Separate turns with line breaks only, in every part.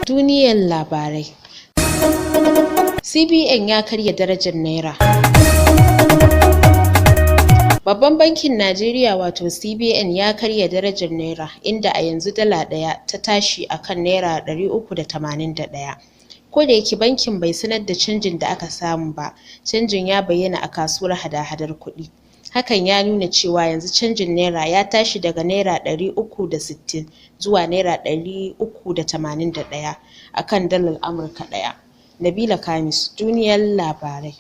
Duniyar labarai. CBN ya karya darajar Naira. Babban bankin Najeriya wato CBN ya karya darajar Naira, inda a yanzu dala ɗaya ta tashi akan Naira 381. Ko da yake bankin bai sanar da canjin da aka samu ba, canjin ya bayyana a kasuwar hada-hadar kuɗi. Hakan ya nuna cewa yanzu canjin Naira ya tashi daga Naira 360 zuwa Naira 381 akan dalar Amurka ɗaya. Nabila Khamis, Duniyar Labarai.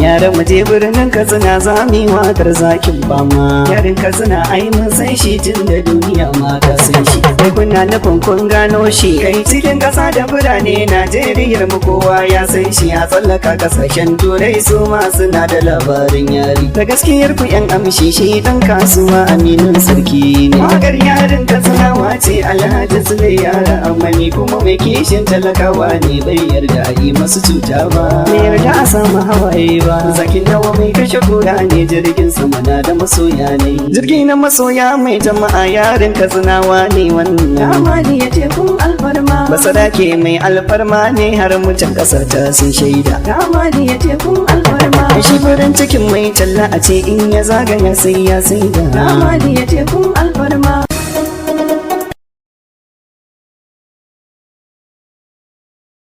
Yaran mu je birnin Katsina za mu yi waƙar zakin fama. Yarin Katsina ai mun san shi tun da duniya ma ta san shi. Kai kuna nufin kun gano shi. Kai cikin ƙasa da birane Najeriyar mu kowa ya san shi. A tsallaka ƙasashen turai su ma suna da labarin yari. Da gaskiyar ku yan amshi shi ɗan kasuwa aminin sarki ne. Waƙar yarin Katsina wace Alhaji Sule yara amani kuma mai kishin talakawa ne bai yarda a yi masu cuta ba. Bai yarda a samu hawaye ba. Zakin nawa mai kashe kura ne, jirgin sama na da masoya ne. Jirgi na masoya mai jama'a yarin Katsinawa ne wannan. Dama ne ya tekun alfarma. Basarake mai alfarma ne har mutan kasar ta sun shaida. Dama ne ya tekun alfarma. Shi farin cikin mai talla a ce in ya zagaya sai ya saida. Dama ne ya tekun alfarma.